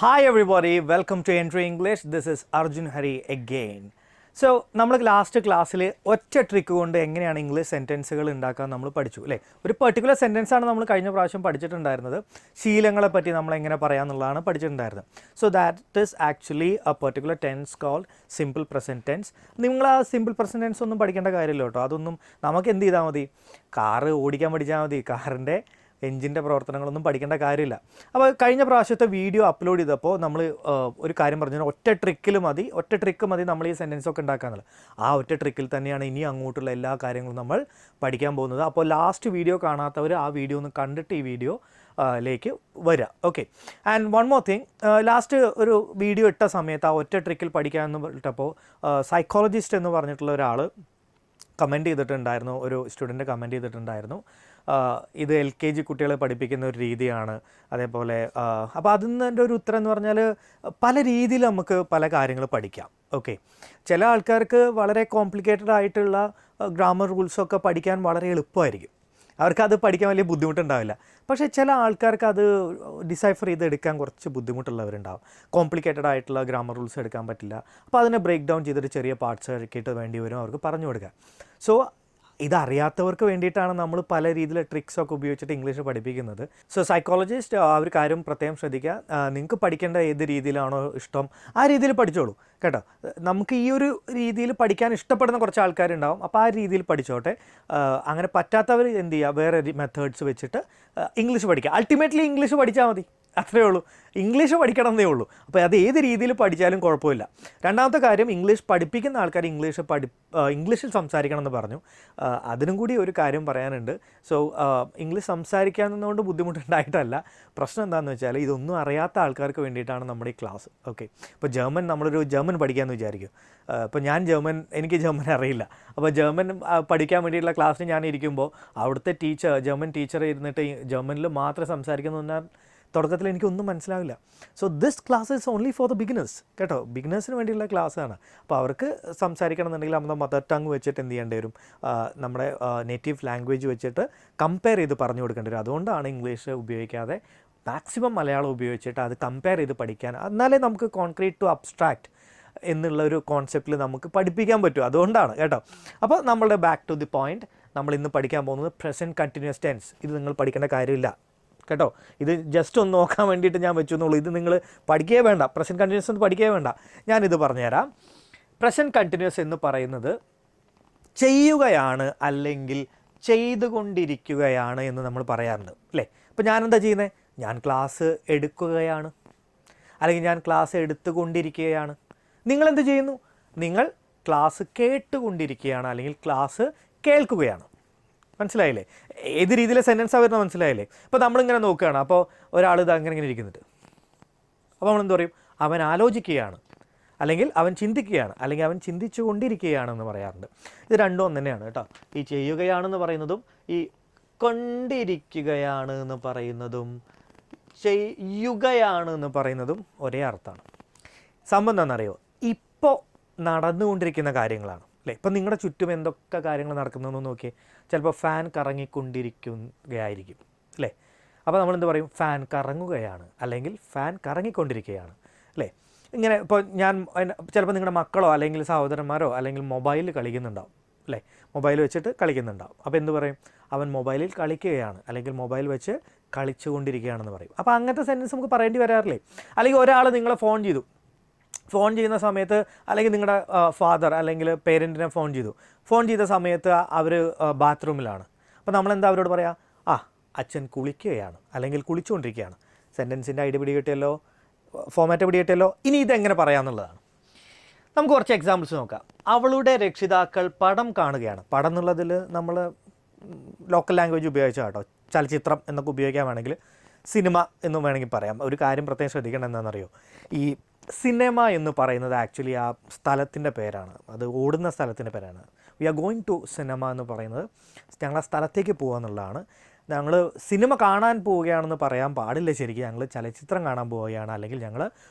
Hi everybody, welcome to Entry English. This is Arjun Hari again. So നമ്മൾ last ക്ലാസ്സിൽ ഒറ്റ trick കൊണ്ട് എങ്ങനെയാണ് ഇംഗ്ലീഷ് സെൻറ്റൻസുകൾ ഉണ്ടാക്കാൻ നമ്മൾ പഠിച്ചു അല്ലേ. ഒരു പെർട്ടിക്കുലർ സെൻറ്റൻസാണ് നമ്മൾ കഴിഞ്ഞ പ്രാവശ്യം പഠിച്ചിട്ടുണ്ടായിരുന്നത്. ശീലങ്ങളെ പറ്റി നമ്മൾ എങ്ങനെ പറയാമെന്നുള്ളതാണ് പഠിച്ചിട്ടുണ്ടായിരുന്നത്. So that is actually a particular tense called simple present tense. നിങ്ങൾ ആ സിമ്പിൾ പ്രസൻറ്റ് ടെൻസ് ഒന്നും പഠിക്കേണ്ട കാര്യമില്ല കേട്ടോ. അതൊന്നും നമുക്ക് എന്ത് ചെയ്താൽ മതി, കാറ് ഓടിക്കാൻ പഠിച്ചാൽ മതി. കാറിൻ്റെ എഞ്ചിൻ്റെ പ്രവർത്തനങ്ങളൊന്നും പഠിക്കേണ്ട കാര്യമില്ല. അപ്പോൾ കഴിഞ്ഞ പ്രാവശ്യത്തെ വീഡിയോ അപ്ലോഡ് ചെയ്തപ്പോൾ നമ്മൾ ഒരു കാര്യം പറഞ്ഞു, ഒറ്റ ട്രിക്ക് മതി നമ്മൾ ഈ സെൻറ്റൻസൊക്കെ ഉണ്ടാക്കാന്നുള്ളത്. ആ ഒറ്റ ട്രിക്കിൽ തന്നെയാണ് ഇനി അങ്ങോട്ടുള്ള എല്ലാ കാര്യങ്ങളും നമ്മൾ പഠിക്കാൻ പോകുന്നത്. അപ്പോൾ ലാസ്റ്റ് വീഡിയോ കാണാത്തവർ ആ വീഡിയോ ഒന്ന് കണ്ടിട്ട് ഈ വീഡിയോ ലേക്ക് വരിക. Okay. And one more thing, last ഒരു വീഡിയോ ഇട്ട സമയത്ത് ആ ഒറ്റ ട്രിക്കിൽ പഠിക്കാമെന്ന് ഇട്ടപ്പോൾ സൈക്കോളജിസ്റ്റ് എന്ന് പറഞ്ഞിട്ടുള്ള ഒരാൾ കമൻറ്റ് ചെയ്തിട്ടുണ്ടായിരുന്നു, ഒരു സ്റ്റുഡൻറ്റ് കമൻറ്റ് ചെയ്തിട്ടുണ്ടായിരുന്നു, ഇത് LKG കുട്ടികളെ പഠിപ്പിക്കുന്ന ഒരു രീതിയാണ്. അതേപോലെ അപ്പോൾ അതിൻ്റെ ഒരു ഉത്തരം എന്ന് പറഞ്ഞാൽ പല രീതിയിൽ നമുക്ക് പല കാര്യങ്ങൾ പഠിക്കാം. ഓക്കെ. ചില ആൾക്കാർക്ക് വളരെ കോംപ്ലിക്കേറ്റഡ് ആയിട്ടുള്ള ഗ്രാമർ റൂൾസൊക്കെ പഠിക്കാൻ വളരെ എളുപ്പമായിരിക്കും, അവർക്കത് പഠിക്കാൻ വലിയ ബുദ്ധിമുട്ടുണ്ടാവില്ല. പക്ഷേ ചില ആൾക്കാർക്ക് അത് ഡിസൈഫർ ചെയ്തെടുക്കാൻ കുറച്ച് ബുദ്ധിമുട്ടുള്ളവരുണ്ടാവും. കോംപ്ലിക്കേറ്റഡ് ആയിട്ടുള്ള ഗ്രാമർ റൂൾസ് എടുക്കാൻ പറ്റില്ല. അപ്പോൾ അതിനെ ബ്രേക്ക് ഡൗൺ ചെയ്തിട്ട് ചെറിയ പാർട്സ് ആക്കിയിട്ട് വേണ്ടി വരും അവർക്ക് പറഞ്ഞു കൊടുക്കുക. സോ ഇതറിയാത്തവർക്ക് വേണ്ടിയിട്ടാണ് നമ്മൾ പല രീതിയിലെ ട്രിക്സൊക്കെ ഉപയോഗിച്ചിട്ട് ഇംഗ്ലീഷ് പഠിപ്പിക്കുന്നത്. സോ സൈക്കോളജിസ്റ്റ് ആ ഒരു കാര്യം പ്രത്യേകം ശ്രദ്ധിക്കുക. നിങ്ങൾക്ക് പഠിക്കേണ്ട ഏത് രീതിയിലാണോ ഇഷ്ടം ആ രീതിയിൽ പഠിച്ചോളൂ കേട്ടോ. നമുക്ക് ഈ ഒരു രീതിയിൽ പഠിക്കാൻ ഇഷ്ടപ്പെടുന്ന കുറച്ച് ആൾക്കാരുണ്ടാവും, അപ്പോൾ ആ രീതിയിൽ പഠിച്ചോട്ടെ. അങ്ങനെ പറ്റാത്തവർ എന്ത് ചെയ്യുക, വേറെ മെത്തേഡ്സ് വെച്ചിട്ട് ഇംഗ്ലീഷ് പഠിക്കുക. അൾട്ടിമേറ്റ്ലി ഇംഗ്ലീഷ് പഠിച്ചാൽ മതി, അത്രയേ ഉള്ളൂ. ഇംഗ്ലീഷ് പഠിക്കണം എന്നേ ഉള്ളൂ. അപ്പോൾ അത് ഏത് രീതിയിൽ പഠിച്ചാലും കുഴപ്പമില്ല. രണ്ടാമത്തെ കാര്യം, ഇംഗ്ലീഷ് പഠിപ്പിക്കുന്ന ആൾക്കാർ ഇംഗ്ലീഷിൽ സംസാരിക്കണം എന്ന് പറഞ്ഞു. അതിനും കൂടി ഒരു കാര്യം പറയാനുണ്ട്. സോ ഇംഗ്ലീഷ് സംസാരിക്കാവുന്നതുകൊണ്ട് ബുദ്ധിമുട്ടുണ്ടായിട്ടല്ല. പ്രശ്നം എന്താണെന്ന് വെച്ചാൽ ഇതൊന്നും അറിയാത്ത ആൾക്കാർക്ക് വേണ്ടിയിട്ടാണ് നമ്മുടെ ഈ ക്ലാസ്. ഓക്കെ. ഇപ്പോൾ നമ്മളൊരു ജർമ്മൻ പഠിക്കാമെന്ന് വിചാരിക്കും. ഇപ്പോൾ എനിക്ക് ജർമ്മൻ അറിയില്ല. അപ്പോൾ ജർമ്മൻ പഠിക്കാൻ വേണ്ടിയിട്ടുള്ള ക്ലാസ്സിന് ഞാൻ ഇരിക്കുമ്പോൾ അവിടുത്തെ ജർമ്മൻ ടീച്ചർ ഇരുന്നിട്ട് ജർമ്മനിൽ മാത്രം സംസാരിക്കുന്നു പറഞ്ഞാൽ തുടക്കത്തിൽ എനിക്കൊന്നും മനസ്സിലാവില്ല. So this class is only for the beginners കേട്ടോ. ബിഗിനേഴ്സിന് വേണ്ടിയുള്ള ക്ലാസ്സാണ്. അപ്പോൾ അവർക്ക് സംസാരിക്കണം എന്നുണ്ടെങ്കിൽ നമ്മുടെ മദർ ടങ് വെച്ചിട്ട് എന്ത് ചെയ്യേണ്ടി വരും, നമ്മുടെ നേറ്റീവ് ലാംഗ്വേജ് വെച്ചിട്ട് കമ്പയർ ചെയ്ത് പറഞ്ഞു കൊടുക്കേണ്ടി വരും. അതുകൊണ്ടാണ് ഇംഗ്ലീഷ് ഉപയോഗിക്കാതെ മാക്സിമം മലയാളം ഉപയോഗിച്ചിട്ട് അത് കമ്പയർ ചെയ്ത് പഠിക്കാൻ, എന്നാലേ നമുക്ക് കോൺക്രീറ്റ് ടു അബ്സ്ട്രാക്റ്റ് എന്നുള്ളൊരു കോൺസെപ്റ്റിൽ നമുക്ക് പഠിപ്പിക്കാൻ പറ്റും. അതുകൊണ്ടാണ് കേട്ടോ. അപ്പോൾ നമ്മളുടെ ബാക്ക് ടു ദി പോയിൻറ്റ്, നമ്മൾ ഇന്ന് പഠിക്കാൻ പോകുന്നത് പ്രസൻറ്റ് കണ്ടിന്യൂസ് ടെൻസ്. ഇത് നിങ്ങൾ പഠിക്കേണ്ട കാര്യമില്ല കേട്ടോ. ഇത് ജസ്റ്റ് ഒന്ന് നോക്കാൻ വേണ്ടിയിട്ട് ഞാൻ വെച്ചു എന്നുള്ളൂ. ഇത് നിങ്ങൾ പഠിക്കേ വേണ്ട, പ്രസൻറ്റ് കണ്ടിന്യൂസ് ഒന്ന് പഠിക്കേ വേണ്ട. ഞാനിത് പറഞ്ഞുതരാം. പ്രസൻറ്റ് കണ്ടിന്യൂസ് എന്ന് പറയുന്നത് ചെയ്യുകയാണ് അല്ലെങ്കിൽ ചെയ്തുകൊണ്ടിരിക്കുകയാണ് എന്ന് നമ്മൾ പറയാറുണ്ട് അല്ലേ. ഇപ്പോൾ ഞാനെന്താ ചെയ്യുന്നത്, ഞാൻ ക്ലാസ് എടുക്കുകയാണ് അല്ലെങ്കിൽ ഞാൻ ക്ലാസ് എടുത്തുകൊണ്ടിരിക്കുകയാണ്. നിങ്ങളെന്ത് ചെയ്യുന്നു, നിങ്ങൾ ക്ലാസ് കേട്ടുകൊണ്ടിരിക്കുകയാണ് അല്ലെങ്കിൽ ക്ലാസ് കേൾക്കുകയാണ്. മനസ്സിലായില്ലേ? ഏത് രീതിയിലെ സെൻറ്റൻസാണ് വരുന്നത് മനസ്സിലായില്ലേ? ഇപ്പോൾ നമ്മളിങ്ങനെ നോക്കുകയാണ്, അപ്പോൾ ഒരാൾ ഇത് അങ്ങനെ ഇരിക്കുന്നുണ്ട്, അപ്പോൾ നമ്മളെന്ത് പറയും, അവൻ ആലോചിക്കുകയാണ് അല്ലെങ്കിൽ അവൻ ചിന്തിക്കുകയാണ് അല്ലെങ്കിൽ അവൻ ചിന്തിച്ചു കൊണ്ടിരിക്കുകയാണെന്ന് പറയാറുണ്ട്. ഇത് രണ്ടും ഒന്ന് തന്നെയാണ് കേട്ടോ. ഈ ചെയ്യുകയാണെന്ന് പറയുന്നതും ഈ കൊണ്ടിരിക്കുകയാണ് എന്ന് പറയുന്നതും ചെയ്യുകയാണ് എന്ന് പറയുന്നതും ഒരേ അർത്ഥമാണ്. സംഭവം എന്താണെന്നറിയോ, ഇപ്പോൾ നടന്നുകൊണ്ടിരിക്കുന്ന കാര്യങ്ങളാണ് അല്ലേ. ഇപ്പം നിങ്ങളുടെ ചുറ്റും എന്തൊക്കെ കാര്യങ്ങൾ നടക്കുന്നതെന്ന് നോക്കിയേ. ചിലപ്പോൾ ഫാൻ കറങ്ങിക്കൊണ്ടിരിക്കുകയായിരിക്കും അല്ലേ. അപ്പോൾ നമ്മളെന്ത് പറയും, ഫാൻ കറങ്ങുകയാണ് അല്ലെങ്കിൽ ഫാൻ കറങ്ങിക്കൊണ്ടിരിക്കുകയാണ് അല്ലേ. ഇങ്ങനെ ഇപ്പോൾ ചിലപ്പോൾ നിങ്ങളുടെ മക്കളോ അല്ലെങ്കിൽ സഹോദരന്മാരോ അല്ലെങ്കിൽ മൊബൈലിൽ കളിക്കുന്നുണ്ടാവും അല്ലേ, മൊബൈൽ വെച്ചിട്ട് കളിക്കുന്നുണ്ടാവും. അപ്പോൾ എന്ത് പറയും, അവൻ മൊബൈലിൽ കളിക്കുകയാണ് അല്ലെങ്കിൽ മൊബൈൽ വെച്ച് കളിച്ചുകൊണ്ടിരിക്കുകയാണെന്ന് പറയും. അപ്പോൾ അങ്ങനത്തെ സെൻറ്റൻസ് നമുക്ക് പറയേണ്ടി വരാറില്ലേ. അല്ലെങ്കിൽ ഒരാൾ നിങ്ങളെ ഫോൺ ചെയ്യുന്ന സമയത്ത്, അല്ലെങ്കിൽ നിങ്ങളുടെ ഫാദർ അല്ലെങ്കിൽ പേരൻറ്റിനെ ഫോൺ ചെയ്ത സമയത്ത് അവർ ബാത്റൂമിലാണ്. അപ്പോൾ നമ്മളെന്താ അവരോട് പറയാം, അച്ഛൻ കുളിക്കുകയാണ് അല്ലെങ്കിൽ കുളിച്ചുകൊണ്ടിരിക്കുകയാണ്. സെൻറ്റൻസിൻ്റെ ഐഡിയ പിടികിട്ടിയല്ലോ, ഫോമാറ്റ് പിടികിട്ടിയല്ലോ. ഇനി ഇതെങ്ങനെ പറയാമെന്നുള്ളതാണ്. നമുക്ക് കുറച്ച് എക്സാമ്പിൾസ് നോക്കാം. അവളുടെ രക്ഷിതാക്കൾ പടം കാണുകയാണ്. പടം എന്നുള്ളതിൽ നമ്മൾ ലോക്കൽ ലാംഗ്വേജ് ഉപയോഗിച്ചാൽ കേട്ടോ. ചലച്ചിത്രം എന്നൊക്കെ ഉപയോഗിക്കാൻ വേണമെങ്കിൽ സിനിമ എന്നും വേണമെങ്കിൽ പറയാം. ഒരു കാര്യം പ്രത്യേകം ശ്രദ്ധിക്കേണ്ടത് എന്താണെന്നറിയോ, ഈ സിനിമ എന്ന് പറയുന്നത് ആക്ച്വലി ആ സ്ഥലത്തിൻ്റെ പേരാണ്, അത് ഓടുന്ന സ്ഥലത്തിൻ്റെ പേരാണ്. We are going to cinema എന്ന് പറയുന്നത് ഞങ്ങൾ ആ സ്ഥലത്തേക്ക് പോകുക എന്നുള്ളതാണ്. ഞങ്ങൾ സിനിമ കാണാൻ പോവുകയാണെന്ന് പറയാൻ പാടില്ല. ശരിക്കും ഞങ്ങൾ ചലച്ചിത്രം കാണാൻ പോവുകയാണ് അല്ലെങ്കിൽ ഞങ്ങൾ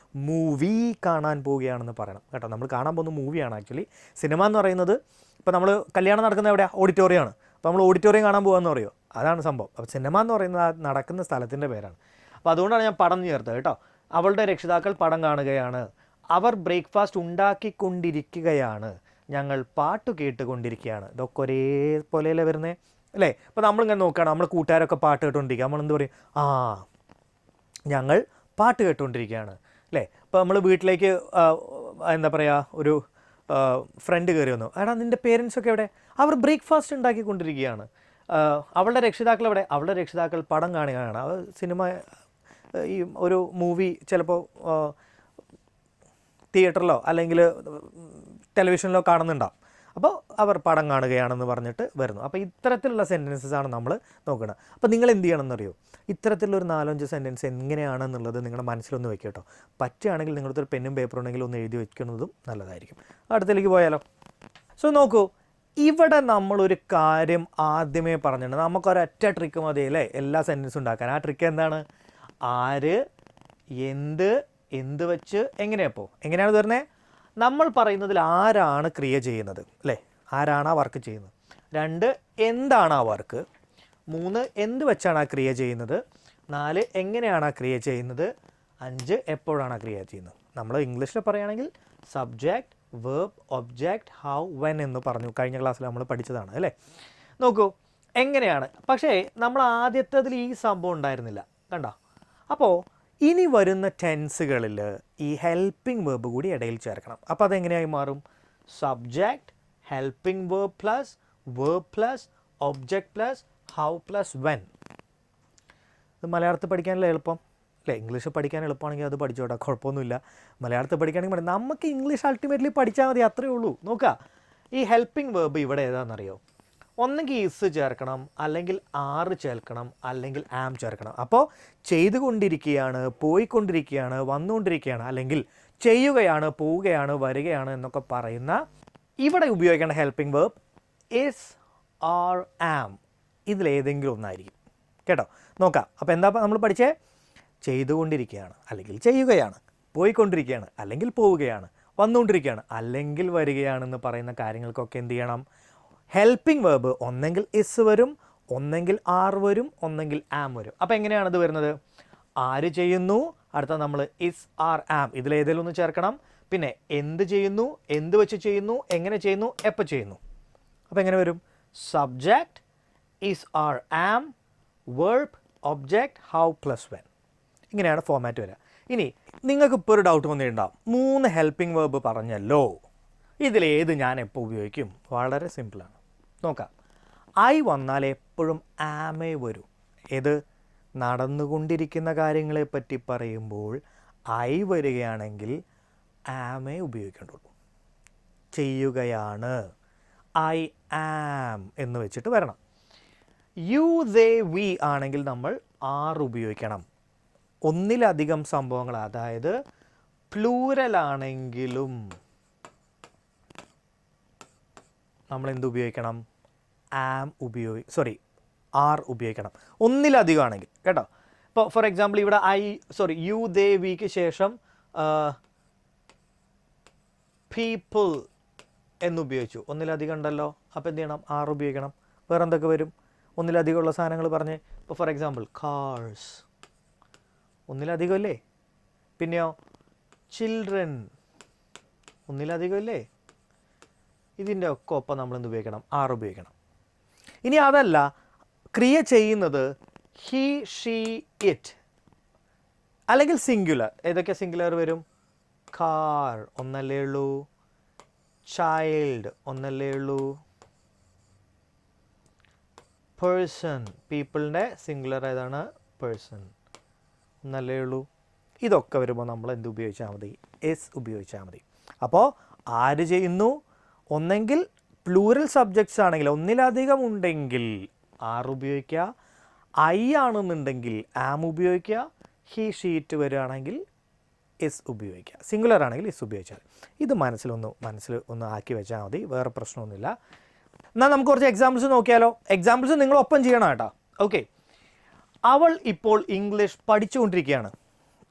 മൂവി കാണാൻ പോവുകയാണെന്ന് പറയണം കേട്ടോ. നമ്മൾ കാണാൻ പോകുന്ന മൂവിയാണ് ആക്ച്വലി. സിനിമ എന്ന് പറയുന്നത്, ഇപ്പോൾ നമ്മൾ കല്യാണം നടക്കുന്നത് എവിടെയാണ്, ഓഡിറ്റോറിയമാണ്. അപ്പോൾ നമ്മൾ ഓഡിറ്റോറിയം കാണാൻ പോകുകയെന്ന് പറയുമോ, അതാണ് സംഭവം. അപ്പോൾ സിനിമ എന്ന് പറയുന്നത് നടക്കുന്ന സ്ഥലത്തിൻ്റെ പേരാണ്. അപ്പോൾ അതുകൊണ്ടാണ് ഞാൻ പടം ചേർത്തത് കേട്ടോ. അവളുടെ രക്ഷിതാക്കൾ പടം കാണുകയാണ്. അവർ ബ്രേക്ക്ഫാസ്റ്റ് ഉണ്ടാക്കിക്കൊണ്ടിരിക്കുകയാണ്. ഞങ്ങൾ പാട്ട് കേട്ടുകൊണ്ടിരിക്കുകയാണ്. ഇതൊക്കെ ഒരേപോലെയല്ലേ വരുന്നത് അല്ലേ? അപ്പോൾ നമ്മളിങ്ങനെ നോക്കുകയാണ്, നമ്മൾ കൂട്ടുകാരൊക്കെ പാട്ട് കേട്ടുകൊണ്ടിരിക്കുക. നമ്മളെന്ത് പറയും? ആ, ഞങ്ങൾ പാട്ട് കേട്ടുകൊണ്ടിരിക്കുകയാണ് അല്ലേ? ഇപ്പോൾ നമ്മൾ വീട്ടിലേക്ക് എന്താ പറയുക, ഒരു ഫ്രണ്ട് കയറി വന്നു. എടാ നിൻ്റെ പേരൻസൊക്കെ എവിടെ? അവർ ബ്രേക്ക്ഫാസ്റ്റ് ഉണ്ടാക്കിക്കൊണ്ടിരിക്കുകയാണ്. അവളുടെ രക്ഷിതാക്കൾ എവിടെ? അവളുടെ രക്ഷിതാക്കൾ പടം കാണുകയാണ്. സിനിമ, ഈ ഒരു മൂവി ചിലപ്പോൾ തിയേറ്ററിലോ അല്ലെങ്കിൽ ടെലിവിഷനിലോ കാണുന്നുണ്ടാവും. അപ്പോൾ അവർ പടം കാണുകയാണെന്ന് പറഞ്ഞിട്ട് വരുന്നു. അപ്പോൾ ഇത്തരത്തിലുള്ള സെൻറ്റൻസസാണ് നമ്മൾ നോക്കുന്നത്. അപ്പോൾ നിങ്ങൾ എന്ത് ചെയ്യണമെന്നറിയോ? ഇത്തരത്തിലുള്ളൊരു 4-5 സെൻറ്റൻസ് എങ്ങനെയാണെന്നുള്ളത് നിങ്ങളുടെ മനസ്സിലൊന്ന് വെക്കുക കേട്ടോ. പറ്റുകയാണെങ്കിൽ നിങ്ങളുടെ ഒരു പെന്നും പേപ്പറും ഉണ്ടെങ്കിൽ ഒന്ന് എഴുതി വയ്ക്കുന്നതും നല്ലതായിരിക്കും. അടുത്തേക്ക് പോയാലോ? സോ നോക്കൂ, ഇവിടെ നമ്മളൊരു കാര്യം ആദ്യമേ പറഞ്ഞിട്ടുണ്ട്. നമുക്കൊരൊറ്റ ട്രിക്ക് മതി അല്ലേ എല്ലാ സെൻറ്റൻസും ഉണ്ടാക്കാൻ. ആ ട്രിക്ക് എന്താണ്? ആര്, എന്ത് വെച്ച്, എങ്ങനെയപ്പോൾ എങ്ങനെയാണ് വരുന്നത്? നമ്മൾ പറയുന്നതിൽ ആരാണ് ക്രിയ ചെയ്യുന്നത് അല്ലേ? ആരാണ് ആ വർക്ക് ചെയ്യുന്നത്? 2 എന്താണ് ആ വർക്ക്? 3 എന്ത് വെച്ചാണ് ആ ക്രിയ ചെയ്യുന്നത്? 4 എങ്ങനെയാണ് ആ ക്രിയ ചെയ്യുന്നത്? 5 എപ്പോഴാണ് ആ ക്രിയ ചെയ്യുന്നത്? നമ്മൾ ഇംഗ്ലീഷിൽ പറയുകയാണെങ്കിൽ subject, verb, object, how, when എന്ന് പറഞ്ഞു. കഴിഞ്ഞ ക്ലാസ്സിൽ നമ്മൾ പഠിച്ചതാണ് അല്ലേ? നോക്കൂ എങ്ങനെയാണ്. പക്ഷേ നമ്മൾ ആദ്യത്തേതിൽ ഈ സംഭവം ഉണ്ടായിരുന്നില്ല, കണ്ടോ? അപ്പോൾ ഇനി വരുന്ന ടെൻസുകളിൽ ഈ ഹെൽപ്പിംഗ് വേർബ് കൂടി ഇടയിൽ ചേർക്കണം. അപ്പോൾ അതെങ്ങനെയായി മാറും? Subject, helping verb plus object plus how plus when. ഇത് മലയാളത്തിൽ പഠിക്കാനല്ലേ എളുപ്പം അല്ലേ? ഇംഗ്ലീഷ് പഠിക്കാൻ എളുപ്പമാണെങ്കിൽ അത് പഠിച്ചോട്ടെ, കുഴപ്പമൊന്നുമില്ല. മലയാളത്തിൽ പഠിക്കുകയാണെങ്കിൽ നമുക്ക് ഇംഗ്ലീഷ് അൾട്ടിമേറ്റ്ലി പഠിച്ചാൽ മതി, അത്രയേ ഉള്ളൂ. നോക്കുക, ഈ ഹെൽപ്പിംഗ് വേർബ് ഇവിടെ ഏതാണെന്നറിയോ? ഒന്നെങ്കിൽ ഇസ് ചേർക്കണം, അല്ലെങ്കിൽ ആർ ചേർക്കണം, അല്ലെങ്കിൽ ആം ചേർക്കണം. അപ്പോൾ ചെയ്തുകൊണ്ടിരിക്കുകയാണ്, പോയിക്കൊണ്ടിരിക്കുകയാണ്, വന്നുകൊണ്ടിരിക്കുകയാണ്, അല്ലെങ്കിൽ ചെയ്യുകയാണ്, പോവുകയാണ്, വരികയാണ് എന്നൊക്കെ പറയുന്ന ഇവിടെ ഉപയോഗിക്കേണ്ട ഹെൽപ്പിംഗ് വേർബ് ഇസ്, ആർ, ആം. ഇതിലേതെങ്കിലും ഒന്നായിരിക്കും കേട്ടോ. നോക്കാം. അപ്പോൾ എന്താ നമ്മൾ പഠിച്ചേ? ചെയ്തുകൊണ്ടിരിക്കുകയാണ് അല്ലെങ്കിൽ ചെയ്യുകയാണ്, പോയിക്കൊണ്ടിരിക്കുകയാണ് അല്ലെങ്കിൽ പോവുകയാണ്, വന്നുകൊണ്ടിരിക്കുകയാണ് അല്ലെങ്കിൽ വരികയാണെന്ന് പറയുന്ന കാര്യങ്ങൾക്കൊക്കെ എന്ത് ചെയ്യണം? ഹെൽപ്പിംഗ് വേർബ് ഒന്നെങ്കിൽ ഇസ് വരും, ഒന്നെങ്കിൽ ആർ വരും, ഒന്നെങ്കിൽ ആം വരും. അപ്പോൾ എങ്ങനെയാണത് വരുന്നത്? ആര് ചെയ്യുന്നു, അടുത്ത നമ്മൾ ഇസ്, ആർ, ആം, ഇതിലേതെങ്കിലും ഒന്ന് ചേർക്കണം. പിന്നെ എന്ത് ചെയ്യുന്നു, എന്ത് വെച്ച് ചെയ്യുന്നു, എങ്ങനെ ചെയ്യുന്നു, എപ്പോൾ ചെയ്യുന്നു. അപ്പോൾ എങ്ങനെ വരും? Subject, is, are, am, verb, object, how plus when. ഇങ്ങനെയാണ് ഫോമാറ്റ് വരിക. ഇനി നിങ്ങൾക്ക് ഇപ്പോൾ ഒരു ഡൗട്ട് വന്നിട്ടുണ്ടാവും, 3 ഹെൽപ്പിംഗ് വേർബ് പറഞ്ഞല്ലോ, ഇതിലേത് ഞാൻ എപ്പോൾ ഉപയോഗിക്കും? വളരെ സിമ്പിളാണ്. നോക്കാം. ഐ വന്നാൽ എപ്പോഴും ആമേ വരൂ. ഏത്? നടന്നുകൊണ്ടിരിക്കുന്ന കാര്യങ്ങളെ പറ്റി പറയുമ്പോൾ ഐ വരികയാണെങ്കിൽ ആമേ ഉപയോഗിക്കേണ്ടുള്ളൂ. ചെയ്യുകയാണ്, ഐ ആം എന്ന് വെച്ചിട്ട് വരണം. യു, ദേ, വി ആണെങ്കിൽ നമ്മൾ ആർ ഉപയോഗിക്കണം. ഒന്നിലധികം സംഭവങ്ങൾ, അതായത് പ്ലൂരൽ ആണെങ്കിലും നമ്മൾ എന്ത് ഉപയോഗിക്കണം? ആം ആർ ഉപയോഗിക്കണം. ഒന്നിലധികം ആണെങ്കിൽ കേട്ടോ. ഇപ്പോൾ ഫോർ എക്സാമ്പിൾ ഇവിടെ യു, ദേ, വിക്ക് ശേഷം പീപ്പിൾ എന്നുപയോഗിച്ചു. ഒന്നിലധികം ഉണ്ടല്ലോ, അപ്പോൾ എന്ത് ചെയ്യണം? ആർ ഉപയോഗിക്കണം. വേറെ എന്തൊക്കെ വരും? ഒന്നിലധികമുള്ള സാധനങ്ങൾ പറഞ്ഞ്. ഇപ്പോൾ ഫോർ എക്സാമ്പിൾ കാർസ്, ഒന്നിലധികം അല്ലേ? പിന്നെയോ ചിൽഡ്രൻ, ഒന്നിലധികം അല്ലേ? ഇതിൻ്റെ ഒക്കെ ഒപ്പം നമ്മൾ എന്ത് ഉപയോഗിക്കണം? ആർ ഉപയോഗിക്കണം. ഇനി അതല്ല, ക്രിയ ചെയ്യുന്നത് ഹി, ഷീ, ഇറ്റ് അല്ലെങ്കിൽ സിംഗുലർ. ഏതൊക്കെ സിംഗുലർ വരും? കാർ ഒന്നല്ലേ ഉള്ളൂ, ചൈൽഡ് ഒന്നല്ലേ ഉള്ളൂ, പേഴ്സൺ, പീപ്പിളിൻ്റെ സിംഗുലർ ഏതാണ്? പേഴ്സൺ ഒന്നല്ലേ ഉള്ളൂ. ഇതൊക്കെ വരുമ്പോൾ നമ്മൾ എന്ത് ഉപയോഗിച്ചാൽ മതി? എസ് ഉപയോഗിച്ചാൽ മതി. അപ്പോൾ ആര് ചെയ്യുന്നു? ഒന്നെങ്കിൽ പ്ലൂറൽ സബ്ജക്ട്സ് ആണെങ്കിൽ, ഒന്നിലധികം ഉണ്ടെങ്കിൽ ആർ ഉപയോഗിക്കുക, ഐ ആണെന്നുണ്ടെങ്കിൽ ആം ഉപയോഗിക്കുക, ഹി, ഷീറ്റ് വരികയാണെങ്കിൽ എസ് ഉപയോഗിക്കുക, സിംഗുലർ ആണെങ്കിൽ എസ് ഉപയോഗിച്ചാൽ. ഇത് മനസ്സിൽ ഒന്ന് ആക്കി വെച്ചാൽ മതി, വേറെ പ്രശ്നമൊന്നുമില്ല. എന്നാൽ നമുക്ക് കുറച്ച് എക്സാമ്പിൾസ് നോക്കിയാലോ? എക്സാമ്പിൾസ് നിങ്ങൾ ഒപ്പം ചെയ്യണം കേട്ടോ. ഓക്കെ. അവൾ ഇപ്പോൾ ഇംഗ്ലീഷ് പഠിച്ചുകൊണ്ടിരിക്കുകയാണ്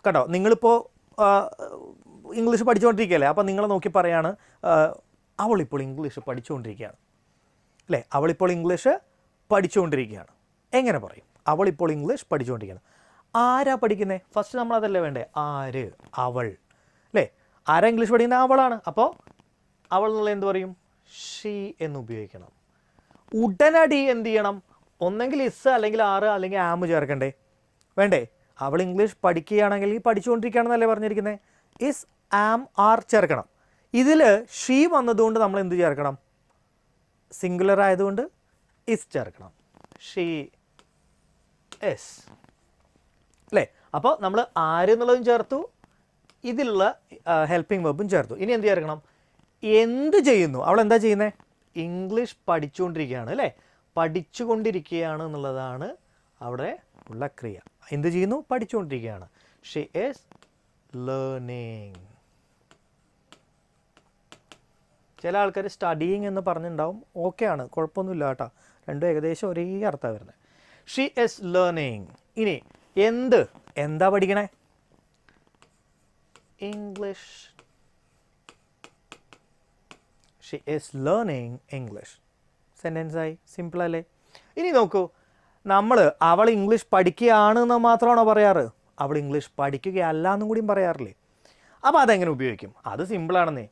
കേട്ടോ. നിങ്ങളിപ്പോൾ ഇംഗ്ലീഷ് പഠിച്ചുകൊണ്ടിരിക്കുകയല്ലേ, അപ്പോൾ നിങ്ങളെ നോക്കി പറയാണ് അവളിപ്പോൾ ഇംഗ്ലീഷ് പഠിച്ചുകൊണ്ടിരിക്കുകയാണ് അല്ലേ? അവളിപ്പോൾ ഇംഗ്ലീഷ് പഠിച്ചുകൊണ്ടിരിക്കുകയാണ്. എങ്ങനെ പറയും? അവളിപ്പോൾ ഇംഗ്ലീഷ് പഠിച്ചുകൊണ്ടിരിക്കുകയാണ്. ആരാ പഠിക്കുന്നത്? ഫസ്റ്റ് നമ്മൾ അതല്ലേ വേണ്ടേ? ആര്? അവൾ അല്ലേ? ആരാ ഇംഗ്ലീഷ് പഠിക്കുന്നത്? അവളാണ്. അപ്പോൾ അവൾ എന്നുള്ള എന്ത് പറയും? ഷീ എന്ന് ഉപയോഗിക്കണം. ഉടനടി എന്ത് ചെയ്യണം? ഒന്നെങ്കിൽ ഇസ് അല്ലെങ്കിൽ ആറ് അല്ലെങ്കിൽ ആം ചേർക്കണ്ടേ? വേണ്ടേ? അവൾ ഇംഗ്ലീഷ് പഠിക്കുകയാണെങ്കിൽ പഠിച്ചുകൊണ്ടിരിക്കുകയാണെന്നല്ലേ പറഞ്ഞിരിക്കുന്നത്? ഇസ് ആം ആർ ചേർക്കണം. ഇതിൽ ഷീ വന്നതുകൊണ്ട് നമ്മൾ എന്ത് ചേർക്കണം? സിംഗുലർ ആയതുകൊണ്ട് ഇസ് ചേർക്കണം. ഷീ എസ് അല്ലേ? അപ്പോൾ നമ്മൾ ആര് എന്നുള്ളതും ചേർത്തു, ഇതിലുള്ള ഹെൽപ്പിംഗ് വെർബും ചേർത്തു. ഇനി എന്ത് ചേർക്കണം? എന്ത് ചെയ്യുന്നു? അവൾ എന്താ ചെയ്യുന്നത്? ഇംഗ്ലീഷ് പഠിച്ചുകൊണ്ടിരിക്കുകയാണ് അല്ലേ? പഠിച്ചുകൊണ്ടിരിക്കുകയാണ് എന്നുള്ളതാണ് അവിടെ ഉള്ള ക്രിയ. എന്ത് ചെയ്യുന്നു? പഠിച്ചുകൊണ്ടിരിക്കുകയാണ്. She is learning. ചില ആൾക്കാർ സ്റ്റഡിയിങ് എന്ന് പറഞ്ഞിട്ടുണ്ടാവും. ഓക്കെയാണ്, കുഴപ്പമൊന്നുമില്ല കേട്ടോ. രണ്ടും ഏകദേശം ഒരേ അർത്ഥമാണ് വരുന്നത്. She is learning. ഇനി എന്ത്? എന്താ പഠിക്കണേ? English. She is learning English. സെൻറ്റൻസായി. സിമ്പിളല്ലേ? ഇനി നോക്കൂ, നമ്മൾ അവൾ ഇംഗ്ലീഷ് പഠിക്കുകയാണെന്ന് മാത്രമാണോ പറയാറ്? അവൾ ഇംഗ്ലീഷ് പഠിക്കുകയല്ല എന്നും കൂടിയും പറയാറില്ലേ? അപ്പോൾ അതെങ്ങനെ ഉപയോഗിക്കും? അത് സിമ്പിളാണെന്നേ.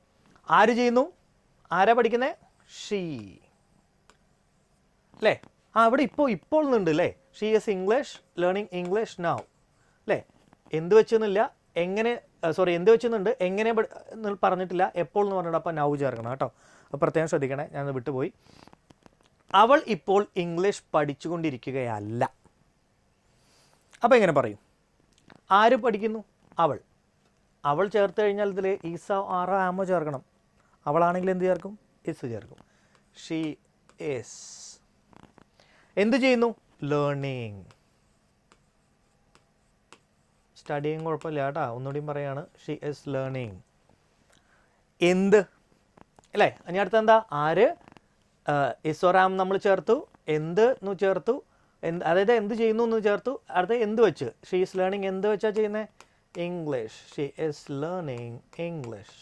ആര് ചെയ്യുന്നു? ആരാ പഠിക്കുന്നത്? ഷീ അല്ലേ? അവിടെ ഇപ്പോൾ എന്നുണ്ട് അല്ലേ? She is English learning English now അല്ലേ? എന്ത് വെച്ചെന്നില്ല, എങ്ങനെ, സോറി എന്ത് വെച്ചെന്നുണ്ട്, എങ്ങനെ പറഞ്ഞിട്ടില്ല, എപ്പോൾ എന്ന് പറഞ്ഞിട്ട് അപ്പോൾ നൗ ചേർക്കണം കേട്ടോ. അപ്പോൾ പ്രത്യേകം ശ്രദ്ധിക്കണേ, ഞാൻ വിട്ടുപോയി. അവൾ ഇപ്പോൾ ഇംഗ്ലീഷ് പഠിച്ചുകൊണ്ടിരിക്കുകയല്ല. അപ്പോൾ എങ്ങനെ പറയും? ആര് പഠിക്കുന്നു? അവൾ. അവൾ ചേർത്ത് കഴിഞ്ഞാൽ ഇതിൽ ഈസോ ആറോ ആമോ ചേർക്കണം. അവളാണെങ്കിൽ എന്ത് ചേർക്കും? ഇസ് ചേർക്കും. She is. എന്ത് ചെയ്യുന്നു? ലേണിംഗ്. സ്റ്റഡിയും കുഴപ്പമില്ല കേട്ടോ, ഒന്നുകൂടിയും പറയാണ്. She is learning. എന്ത് അല്ലേ? ഇനി അടുത്ത എന്താ? ആര്, ഇസോറാം നമ്മൾ ചേർത്തു, എന്ത് എന്ന് ചേർത്തു, അതായത് എന്ത് ചെയ്യുന്നു എന്ന് ചേർത്തു. അടുത്ത എന്ത് വെച്ച്? She is learning. എന്ത് വെച്ചാ ചെയ്യുന്നത്? English. She is learning English.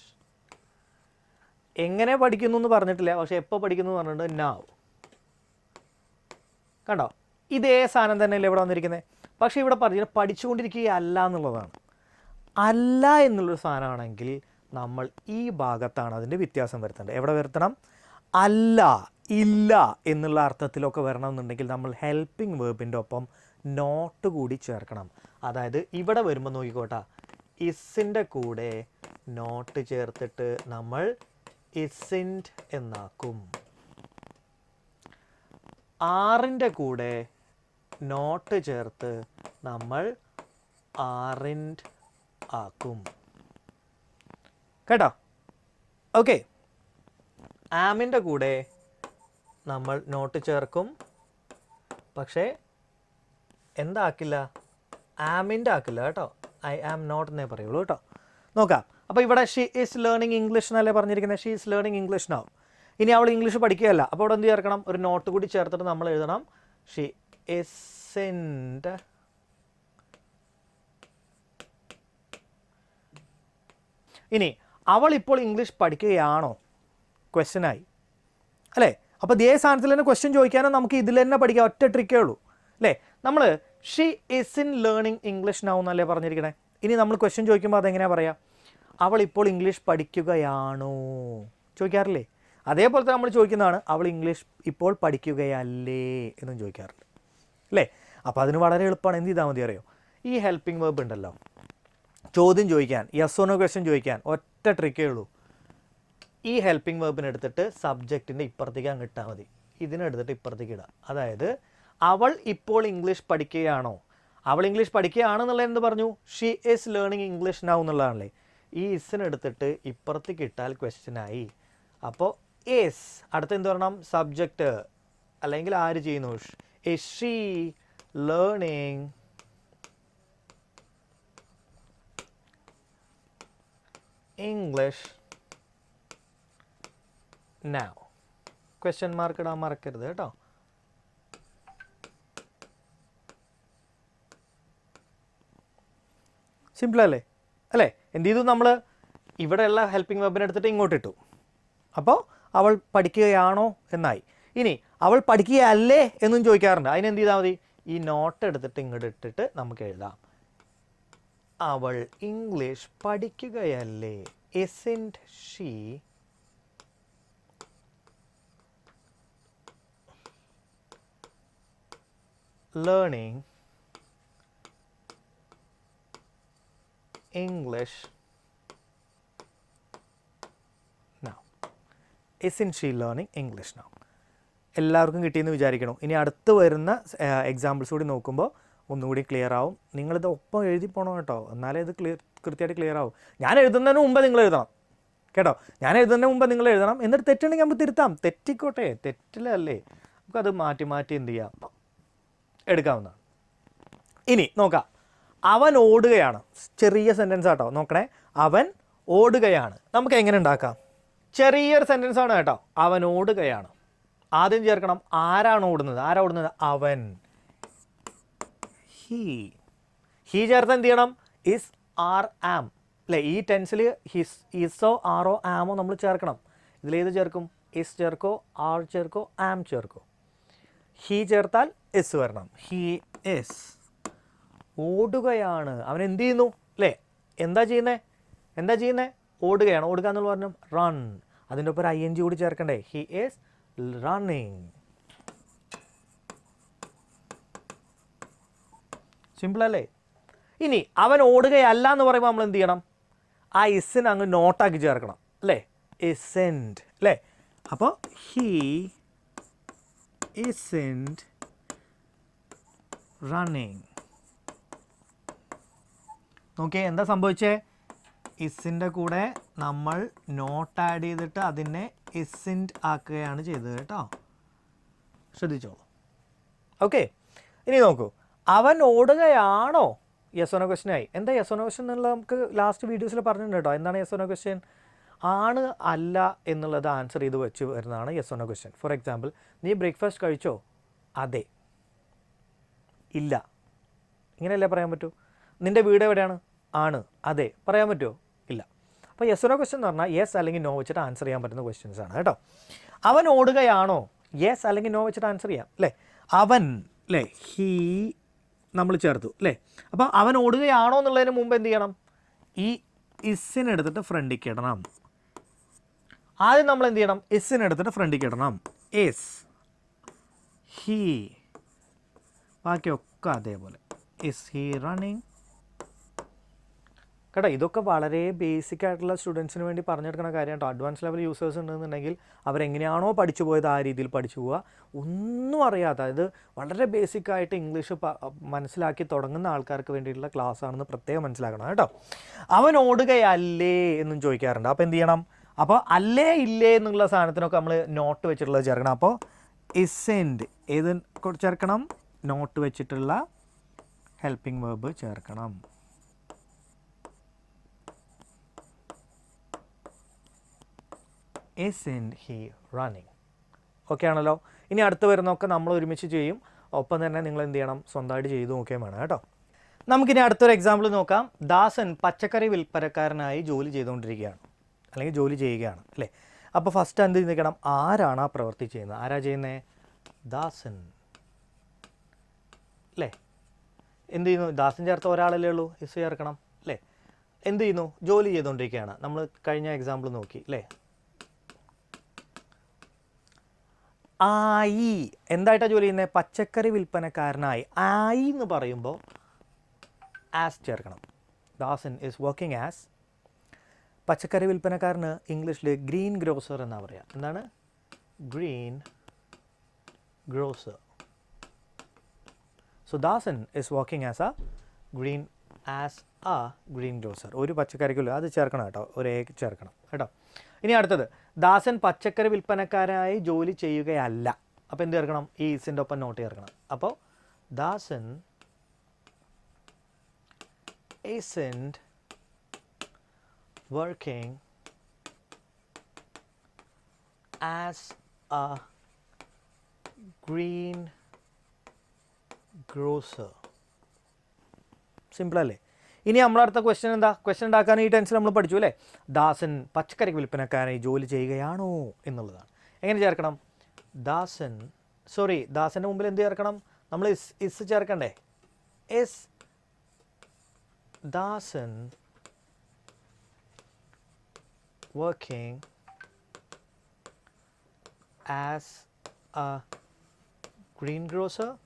എങ്ങനെ പഠിക്കുന്നു എന്ന് പറഞ്ഞിട്ടില്ല, പക്ഷെ എപ്പോൾ പഠിക്കുന്നു എന്ന് പറഞ്ഞിട്ടുണ്ട് നൗ. കണ്ടോ? ഇതേ സാധനം തന്നെയല്ലേ ഇവിടെ വന്നിരിക്കുന്നത്. പക്ഷേ ഇവിടെ പറഞ്ഞത് പഠിച്ചുകൊണ്ടിരിക്കുകയല്ല എന്നുള്ളതാണ്. അല്ല എന്നുള്ളൊരു സാധനമാണെങ്കിൽ നമ്മൾ ഈ ഭാഗത്താണ് അതിൻ്റെ വ്യത്യാസം വരുത്തേണ്ടത്. എവിടെ വരുത്തണം? അല്ല, ഇല്ല എന്നുള്ള അർത്ഥത്തിലൊക്കെ വരണമെന്നുണ്ടെങ്കിൽ നമ്മൾ ഹെൽപ്പിംഗ് വേർബിൻ്റെ ഒപ്പം നോട്ട് കൂടി ചേർക്കണം. അതായത് ഇവിടെ വരുമ്പോൾ നോക്കിക്കോട്ടെ, ഇസിൻ്റെ കൂടെ നോട്ട് ചേർത്തിട്ട് നമ്മൾ ഇസിൻറ്റ് എന്നാക്കും. ആറിൻ്റെ കൂടെ നോട്ട് ചേർത്ത് നമ്മൾ ആറിൻറ്റ് ആക്കും. കേട്ടോ? ഓക്കെ. ആമിൻ്റെ കൂടെ നമ്മൾ നോട്ട് ചേർക്കും, പക്ഷേ എന്താക്കില്ല? ആമിൻ്റെ ആക്കില്ല കേട്ടോ. ഐ ആം നോട്ട് എന്നേ പറയുള്ളൂ കേട്ടോ. നോക്കാം. അപ്പോൾ ഇവിടെ ഷീ ഈസ് ലേണിംഗ് ഇംഗ്ലീഷ് എന്നല്ലേ പറഞ്ഞിരിക്കുന്നത്? She is learning English now. ഇനി അവൾ ഇംഗ്ലീഷ് പഠിക്കുകയല്ല. അപ്പോൾ ഇവിടെ എന്ത് ചേർക്കണം? ഒരു നോട്ട് കൂടി ചേർത്തിട്ട് നമ്മൾ എഴുതണം ഷീ ഇസ്ൻറ്റ് ഇനി അവൾ ഇപ്പോൾ ഇംഗ്ലീഷ് പഠിക്കുകയാണോ? ക്വസ്റ്റ്യനായി അല്ലേ? അപ്പോൾ ഇതേ സ്ഥാനത്തിൽ തന്നെ ക്വസ്റ്റ്യൻ ചോദിക്കാനോ നമുക്ക് ഇതിൽ തന്നെ പഠിക്കാം. ഒറ്റ ട്രിക്കേ ഉള്ളൂ അല്ലേ? നമ്മൾ she is in learning English now എന്നല്ലേ പറഞ്ഞിരിക്കണേ. ഇനി നമ്മൾ ക്വസ്റ്റ്യൻ ചോദിക്കുമ്പോൾ അതെങ്ങനെയാണ് പറയുക? അവൾ ഇപ്പോൾ ഇംഗ്ലീഷ് പഠിക്കുകയാണോ ചോദിക്കാറില്ലേ? അതേപോലെ തന്നെ നമ്മൾ ചോദിക്കുന്നതാണ് അവൾ ഇംഗ്ലീഷ് ഇപ്പോൾ പഠിക്കുകയല്ലേ എന്നും ചോദിക്കാറുണ്ട് അല്ലേ? അപ്പോൾ അതിന് വളരെ എളുപ്പമാണ്. എന്ത് ചെയ്താൽ മതി അറിയോ? ഈ ഹെൽപ്പിംഗ് വേർബ് ഉണ്ടല്ലോ, ചോദ്യം ചോദിക്കാൻ, യെസ് ഓർ നോ ക്വസ്റ്റ്യൻ ചോദിക്കാൻ ഒറ്റ ട്രിക്കേ ഉള്ളൂ. ഈ ഹെൽപ്പിംഗ് വേർബിനെ എടുത്തിട്ട് സബ്ജക്റ്റിൻ്റെ ഇപ്പുറത്തേക്ക് അങ്ങ് ഇട്ടാൽ മതി. ഇതിനെടുത്തിട്ട് ഇപ്പുറത്തേക്ക് ഇടുക. അതായത് അവൾ ഇപ്പോൾ ഇംഗ്ലീഷ് പഠിക്കുകയാണോ? അവൾ ഇംഗ്ലീഷ് പഠിക്കുകയാണെന്നുള്ളത് എന്ത് പറഞ്ഞു? She is learning English now എന്നുള്ളതാണല്ലേ. ഈ ഇസിനെടുത്തിട്ട് ഇപ്പുറത്തേക്ക് ഇട്ടാൽ ക്വസ്റ്റ്യനായി. അപ്പോൾ ഈസ് അടുത്ത് എന്ത് പറയണം? സബ്ജക്റ്റ് അല്ലെങ്കിൽ ആര് ചെയ്യുന്നു? Is she learning English now. Question mark ഇടാൻ മറക്കരുത് കേട്ടോ. സിമ്പിളല്ലേ അല്ലേ? എന്ത് ചെയ്തു? നമ്മൾ ഇവിടെയുള്ള ഹെൽപ്പിംഗ് വെർബിനെ എടുത്തിട്ട് ഇങ്ങോട്ട് ഇട്ടു. അപ്പോൾ അവൾ പഠിക്കുകയാണോ എന്നായി. ഇനി അവൾ പഠിക്കുകയല്ലേ എന്നും ചോദിക്കാറുണ്ട്. അതിനെന്ത് ചെയ്താൽ മതി? ഈ നോട്ട് എടുത്തിട്ട് ഇങ്ങോട്ട് ഇട്ടിട്ട് നമുക്ക് എഴുതാം അവൾ English പഠിക്കുകയല്ലേ? Isn't she learning English now? Isn't she learning English now? എല്ലാവർക്കും കിട്ടിയെന്ന് വിചാരിക്കണം. ഇനി അടുത്ത് വരുന്ന എക്സാമ്പിൾസ് കൂടി നോക്കുമ്പോൾ ഒന്നുകൂടി ക്ലിയർ ആവും. നിങ്ങളിത് ഒപ്പം എഴുതി പോകണം കേട്ടോ, എന്നാലേ ഇത് കൃത്യമായിട്ട് ക്ലിയർ ആവും. ഞാൻ എഴുതുന്നതിന് മുമ്പ് നിങ്ങൾ എഴുതണം കേട്ടോ. ഞാൻ എഴുതുന്നതിന് മുമ്പ് നിങ്ങൾ എഴുതണം. എന്നിട്ട് തെറ്റുണ്ടെങ്കിൽ നമുക്ക് തിരുത്താം. തെറ്റിക്കോട്ടെ, തെറ്റില്ലല്ലേ, നമുക്കത് മാറ്റി മാറ്റി എന്ത് ചെയ്യാം, എടുക്കാവുന്നതാണ്. ഇനി നോക്കാം. അവൻ ഓടുകയാണ്. ചെറിയ സെൻറ്റൻസ് ആട്ടോ, നോക്കണേ. അവൻ ഓടുകയാണ്. നമുക്ക് എങ്ങനെ ഉണ്ടാക്കാം? ചെറിയൊരു സെൻറ്റൻസ് ആണ് കേട്ടോ. അവൻ ഓടുകയാണ്. ആദ്യം ചേർക്കണം ആരാണ് ഓടുന്നത്. ആരാ ഓടുന്നത്? അവൻ. ഹീ ചേർത്ത് എന്ത് ചെയ്യണം? ഇസ്, ആർ, ആം അല്ലേ? ഈ ടെൻസിൽ ഹിസ്, ഇസോ, ആറോ, ആമോ നമ്മൾ ചേർക്കണം. ഇതിലേത് ചേർക്കും? ഇസ് ചേർക്കോ, ആർ ചേർക്കോ, ആം ചേർക്കോ? ഹീ ചേർത്താൽ ഇസ് വരണം. ഹീ ഇസ് ഓടുകയാണ്. അവൻ എന്ത് ചെയ്യുന്നു അല്ലേ? എന്താ ചെയ്യുന്നത്? ഓടുകയാണ്. ഓടുക എന്നുള്ള പറഞ്ഞു റൺ. അതിൻ്റെ ഒപ്പം ഒരു ING കൂടി ചേർക്കണ്ടേ? He is running. സിമ്പിൾ അല്ലേ? ഇനി അവൻ ഓടുകയല്ല എന്ന് പറയുമ്പോൾ നമ്മൾ എന്ത് ചെയ്യണം? ആ ഇസിന് അങ്ങ് നോട്ടാക്കി ചേർക്കണം അല്ലേ? ഇസെൻറ്റ് അല്ലേ? അപ്പോൾ ഹീ ഇസെൻറ്റ് റണ്ണിങ്. നോക്കിയേ എന്താ സംഭവിച്ചേ? ഇസിൻ്റെ കൂടെ നമ്മൾ നോട്ട് ആഡ് ചെയ്തിട്ട് അതിനെ ഇസിൻറ്റ് ആക്കുകയാണ് ചെയ്തത് കേട്ടോ. ശ്രദ്ധിച്ചോളൂ. ഓക്കെ, ഇനി നോക്കൂ. അവൻ ഓടുകയാണോ? യെസ് ഓ നോ ക്വസ്റ്റ്യൻ ആയി. എന്താ യെസ് ഓ നോ ക്വസ്റ്റ്യൻ എന്നുള്ളത് നമുക്ക് ലാസ്റ്റ് വീഡിയോസിൽ പറഞ്ഞിട്ടുണ്ട് കേട്ടോ. എന്താണ് യെസ് ഓ നോ ക്വസ്റ്റ്യൻ? ആണ് അല്ല എന്നുള്ളത് ആൻസർ ചെയ്ത് വെച്ച് വരുന്നതാണ് yes or no question. For example, നീ ബ്രേക്ക്ഫാസ്റ്റ് കഴിച്ചോ? അതെ, ഇല്ല, ഇങ്ങനെയല്ലേ പറയാൻ പറ്റൂ. നിൻ്റെ വീട് എവിടെയാണ്? ആണ്, അതെ, പറയാൻ പറ്റുമോ? ഇല്ല. അപ്പോൾ യെസ് ഓ നോ ക്വസ്റ്റ്യൻ എന്ന് പറഞ്ഞാൽ യെസ് അല്ലെങ്കിൽ നോ വെച്ചിട്ട് ആൻസർ ചെയ്യാൻ പറ്റുന്ന ക്വസ്റ്റ്യൻസ് ആണ് കേട്ടോ. അവൻ ഓടുകയാണോ? യെസ് അല്ലെങ്കിൽ നോ വെച്ചിട്ട് ആൻസർ ചെയ്യാം അല്ലേ? അവൻ അല്ലേ? ഹീ നമ്മൾ ചേർത്തു അല്ലേ? അപ്പോൾ അവൻ ഓടുകയാണോ എന്നുള്ളതിന് മുമ്പ് എന്ത് ചെയ്യണം? ഈ ഇസിനെടുത്തിട്ട് ഫ്രണ്ടിലേക്ക് ഇടണം. ആദ്യം നമ്മൾ എന്ത് ചെയ്യണം? ഇസിനെടുത്തിട്ട് ഫ്രണ്ടിലേക്ക് ഇടണം. ഇസ്, ഹീ, ബാക്കിയൊക്കെ അതേപോലെ. ഇസ് ഹീ റണ്ണിങ് കേട്ടോ. ഇതൊക്കെ വളരെ ബേസിക് ആയിട്ടുള്ള സ്റ്റുഡൻസിന് വേണ്ടി പറഞ്ഞെടുക്കുന്ന കാര്യം കേട്ടോ. അഡ്വാൻസ് ലെവൽ യൂസേഴ്സ് ഉണ്ടെന്നുണ്ടെങ്കിൽ അവരെങ്ങനെയാണോ പഠിച്ചു പോയത് ആ രീതിയിൽ പഠിച്ചു പോവുക. ഒന്നും അറിയാത്ത, അതായത് വളരെ ബേസിക്കായിട്ട് ഇംഗ്ലീഷ് മനസ്സിലാക്കി തുടങ്ങുന്ന ആൾക്കാർക്ക് വേണ്ടിയിട്ടുള്ള ക്ലാസ് ആണെന്ന് പ്രത്യേകം മനസ്സിലാക്കണം കേട്ടോ. അവൻ ഓടുകയല്ലേ എന്നും ചോദിക്കാറുണ്ട്. അപ്പോൾ എന്ത് ചെയ്യണം? അപ്പോൾ അല്ലേ ഇല്ലേ എന്നുള്ള സാധനത്തിനൊക്കെ നമ്മൾ നോട്ട് വെച്ചിട്ടുള്ളത് ചേർക്കണം. അപ്പോൾ ഇസെൻറ്റ് ഏത് ചേർക്കണം? നോട്ട് വെച്ചിട്ടുള്ള ഹെൽപ്പിംഗ് വെർബ് ചേർക്കണം. Isn't he running? ഓക്കെ ആണല്ലോ. ഇനി അടുത്ത് വരുന്നതൊക്കെ നമ്മൾ ഒരുമിച്ച് ചെയ്യും. ഒപ്പം തന്നെ നിങ്ങൾ എന്ത് ചെയ്യണം? സ്വന്തമായിട്ട് ചെയ്ത് നോക്കുകയും വേണം കേട്ടോ. നമുക്കിനി അടുത്തൊരു എക്സാമ്പിൾ നോക്കാം. ദാസൻ പച്ചക്കറി വിൽപ്പനക്കാരനായി ജോലി ചെയ്തുകൊണ്ടിരിക്കുകയാണ്, അല്ലെങ്കിൽ ജോലി ചെയ്യുകയാണ് അല്ലേ? അപ്പോൾ ഫസ്റ്റ് എന്ത് നിൽക്കണം? ആരാണ് ആ പ്രവൃത്തി ചെയ്യുന്നത്? ആരാ ചെയ്യുന്നത്? ദാസൻ അല്ലേ? എന്ത് ചെയ്യുന്നു? ദാസൻ ചേർത്ത ഒരാളല്ലേ ഉള്ളൂ, ഇസ് ചേർക്കണം അല്ലേ? എന്ത് ചെയ്യുന്നു? ജോലി ചെയ്തുകൊണ്ടിരിക്കുകയാണ്. നമ്മൾ കഴിഞ്ഞ എക്സാമ്പിൾ നോക്കി അല്ലേ? ആയി എന്തായിട്ടാണ് ജോലി ചെയ്യുന്നത്? പച്ചക്കറി വിൽപ്പനക്കാരനായി. ആയി എന്ന് പറയുമ്പോൾ ആസ് ചേർക്കണം. ദാസൻ ഈസ് വർക്കിംഗ് ആസ്. പച്ചക്കറി വിൽപ്പനക്കാരന് ഇംഗ്ലീഷിൽ ഗ്രീൻ ഗ്രോസർ എന്നാണ് പറയുക. എന്താണ്? Green grosser. So Dasan is working as A green grosser. ഒരു പച്ചക്കറിക്കുള്ള അത് ചേർക്കണം കേട്ടോ, ഒരേ ചേർക്കണം കേട്ടോ. ഇനി അടുത്തത്, ദാസൻ പച്ചക്കറി വിൽപ്പനക്കാരായി ജോലി ചെയ്യുകയല്ല. അപ്പോൾ എന്ത് ചേർക്കണം? ഈ ഈസിൻ്റെ ഒപ്പം നോട്ട് ചേർക്കണം. അപ്പോൾ ദാസൻ isn't working as a green grocer. Simple അല്ലേ? ഇനി നമ്മളടുത്ത ക്വസ്റ്റ്യൻ എന്താ? ക്വസ്റ്റ്യൻ ഉണ്ടാക്കാൻ ഈ ടെൻഷൻ നമ്മൾ പഠിച്ചു അല്ലേ? ദാസൻ പച്ചക്കറി വിൽപ്പനക്കാരായി ജോലി ചെയ്യുകയാണോ എന്നുള്ളതാണ്. എങ്ങനെ ചേർക്കണം? ദാസൻ്റെ മുമ്പിൽ എന്ത് ചേർക്കണം? നമ്മൾ ഇസ് ചേർക്കണ്ടേ? Is Dasan working as a greengrocer?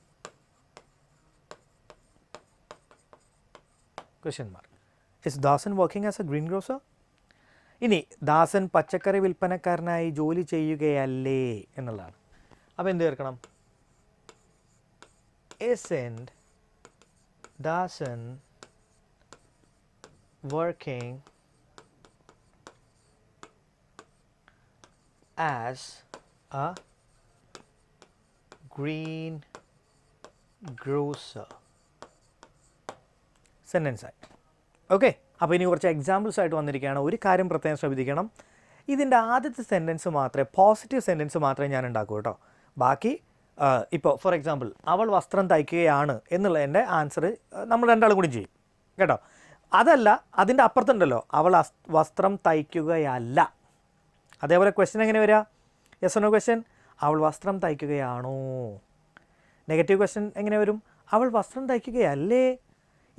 Question mark. Is Dasan working as a greengrocer? ഇനി ദാസൻ പച്ചക്കറി വിൽപ്പനക്കാരനായി ജോലി ചെയ്യുകയല്ലേ എന്നുള്ളതാണ്. അപ്പോൾ എന്ത് ചേർക്കണം? Isn't Dasan working as a greengrocer? Sentence ആയി. ഓക്കെ, അപ്പോൾ ഇനി കുറച്ച് എക്സാമ്പിൾസ് ആയിട്ട് വന്നിരിക്കുകയാണ്. ഒരു കാര്യം പ്രത്യേകം ശ്രദ്ധിക്കണം, ഇതിൻ്റെ ആദ്യത്തെ സെൻറ്റൻസ് മാത്രമേ, പോസിറ്റീവ് സെൻറ്റൻസ് മാത്രമേ ഞാൻ ഉണ്ടാക്കൂ കേട്ടോ. ബാക്കി ഇപ്പോൾ ഫോർ എക്സാമ്പിൾ അവൾ വസ്ത്രം തയ്ക്കുകയാണ് എന്നുള്ളതിൻ്റെ ആൻസർ നമ്മൾ രണ്ടാളും കൂടി ചെയ്യും കേട്ടോ. അതല്ല, അതിൻ്റെ അപ്പുറത്തുണ്ടല്ലോ അവൾ വസ്ത്രം തയ്ക്കുകയല്ല. അതേപോലെ ക്വസ്റ്റ്യൻ എങ്ങനെ വരിക? Yes or no question. അവൾ വസ്ത്രം തയ്ക്കുകയാണോ? നെഗറ്റീവ് ക്വസ്റ്റ്യൻ എങ്ങനെ വരും? അവൾ വസ്ത്രം തയ്ക്കുകയല്ലേ?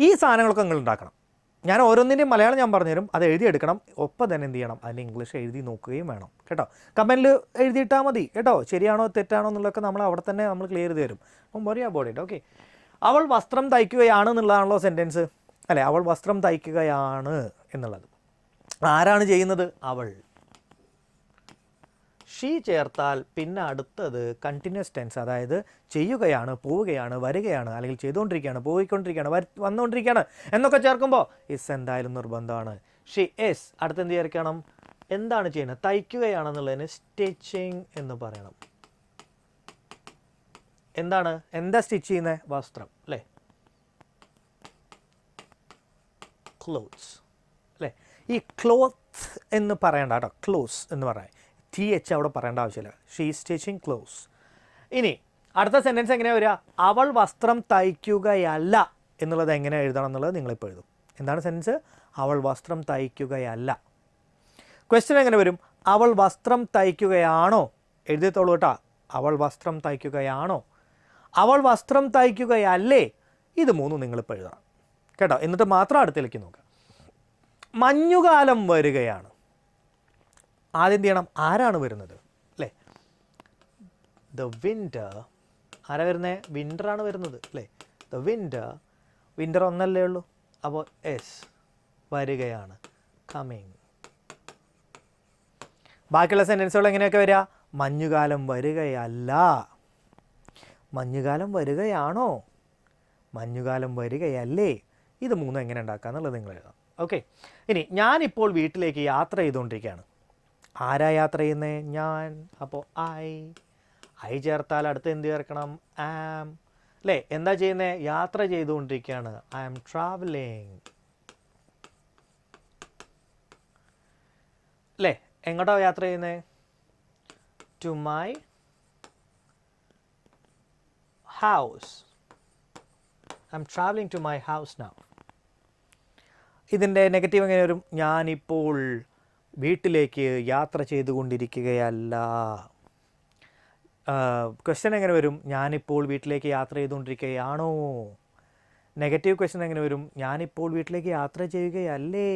ഈ സാധനങ്ങളൊക്കെ നിങ്ങൾ ഉണ്ടാക്കണം. ഞാൻ ഓരോന്നിൻ്റെയും മലയാളം ഞാൻ പറഞ്ഞുതരും, അത് എഴുതിയെടുക്കണം. ഒപ്പം തന്നെ എന്ത് ചെയ്യണം, അതിന് ഇംഗ്ലീഷ് എഴുതി നോക്കുകയും വേണം കേട്ടോ. കമൻറ്റിൽ എഴുതിയിട്ടാൽ മതി കേട്ടോ. ശരിയാണോ തെറ്റാണോ എന്നുള്ളതൊക്കെ നമ്മൾ അവിടെ തന്നെ നമ്മൾ ക്ലിയർ ചെയ്ത് തരും. അപ്പം വരിക ബോഡി. ഓക്കെ, അവൾ വസ്ത്രം തയ്ക്കുകയാണ് എന്നുള്ളതാണല്ലോ സെൻറ്റൻസ് അല്ലേ? അവൾ വസ്ത്രം തയ്ക്കുകയാണ് എന്നുള്ളത് ആരാണ് ചെയ്യുന്നത്? അവൾ. ഷീ ചേർത്താൽ പിന്നെ അടുത്തത് കണ്ടിന്യൂസ് ടെൻസ്, അതായത് ചെയ്യുകയാണ്, പോവുകയാണ്, വരികയാണ്, അല്ലെങ്കിൽ ചെയ്തുകൊണ്ടിരിക്കുകയാണ്, പോയിക്കൊണ്ടിരിക്കുകയാണ്, വന്നുകൊണ്ടിരിക്കുകയാണ് എന്നൊക്കെ ചേർക്കുമ്പോൾ ഇസ് എന്തായാലും നിർബന്ധമാണ്. She is. അടുത്ത് എന്ത് ചേർക്കണം? എന്താണ് ചെയ്യുന്നത്? തയ്ക്കുകയാണെന്നുള്ളതിന് സ്റ്റിച്ചിങ് എന്ന് പറയണം. എന്താണ്, എന്താ സ്റ്റിച്ച് ചെയ്യുന്നത്? വസ്ത്രം അല്ലേ? ക്ലോത്ത്സ് അല്ലേ? ഈ ക്ലോത്ത് എന്ന് പറയണ്ട കേട്ടോ, ക്ലോസ് എന്ന് പറയാം. TH അവിടെ പറയേണ്ട ആവശ്യമില്ല. She is stitching clothes. ഇനി അടുത്ത സെൻറ്റൻസ് എങ്ങനെയാണ് വരിക? അവൾ വസ്ത്രം തയ്ക്കുകയല്ല എന്നുള്ളത് എങ്ങനെ എഴുതണം എന്നുള്ളത് നിങ്ങളിപ്പോൾ എഴുതും. എന്താണ് സെൻറ്റൻസ്? അവൾ വസ്ത്രം തയ്ക്കുകയല്ല. ക്വസ്റ്റ്യൻ എങ്ങനെ വരും? അവൾ വസ്ത്രം തയ്ക്കുകയാണോ? എഴുതിത്തോളൂ കേട്ടോ. അവൾ വസ്ത്രം തയ്ക്കുകയാണോ? അവൾ വസ്ത്രം തയ്ക്കുകയല്ലേ? ഇത് മൂന്നും നിങ്ങളിപ്പോൾ എഴുതണം കേട്ടോ. എന്നിട്ട് മാത്രം അടുത്തേക്ക് നോക്കുക. മഞ്ഞുകാലം വരികയാണ്. ആദ്യം എന്ത് ചെയ്യണം? ആരാണ് വരുന്നത് അല്ലേ? The winter. ആരാ വരുന്നത്? വിൻ്ററാണ് വരുന്നത് അല്ലേ? The winter. വിൻ്റർ ഒന്നല്ലേ ഉള്ളൂ. അപ്പോൾ എസ് വരികയാണ്, കമ്മിങ്. ബാക്കിയുള്ള സെൻറ്റൻസുകൾ എങ്ങനെയൊക്കെ വരിക? മഞ്ഞുകാലം വരികയല്ല. മഞ്ഞുകാലം വരികയാണോ? മഞ്ഞുകാലം വരികയല്ലേ? ഇത് മൂന്നും എങ്ങനെ ഉണ്ടാക്കുക എന്നുള്ളത് നിങ്ങൾ എഴുതാം. ഓക്കെ, ഇനി ഞാനിപ്പോൾ വീട്ടിലേക്ക് യാത്ര ചെയ്തുകൊണ്ടിരിക്കുകയാണ്. ആരാ യാത്ര ചെയ്യുന്നത്? ഞാൻ. അപ്പോൾ ഐ ചേർത്താൽ അടുത്ത് എന്ത് ചേർക്കണം? ആം അല്ലേ? എന്താ ചെയ്യുന്നത്? യാത്ര ചെയ്തുകൊണ്ടിരിക്കുകയാണ്. ഐ ആം ട്രാവലിംഗ് അല്ലേ? എങ്ങോട്ടാ യാത്ര ചെയ്യുന്നത്? To my house. I am travelling to my house now. ഇതിൻ്റെ നെഗറ്റീവ് എങ്ങനെ വരും? ഞാനിപ്പോൾ വീട്ടിലേക്ക് യാത്ര ചെയ്തുകൊണ്ടിരിക്കുകയല്ല. ക്വസ്റ്റ്യൻ എങ്ങനെ വരും? ഞാനിപ്പോൾ വീട്ടിലേക്ക് യാത്ര ചെയ്തുകൊണ്ടിരിക്കുകയാണോ? നെഗറ്റീവ് ക്വസ്റ്റ്യൻ എങ്ങനെ വരും? ഞാനിപ്പോൾ വീട്ടിലേക്ക് യാത്ര ചെയ്യുകയല്ലേ?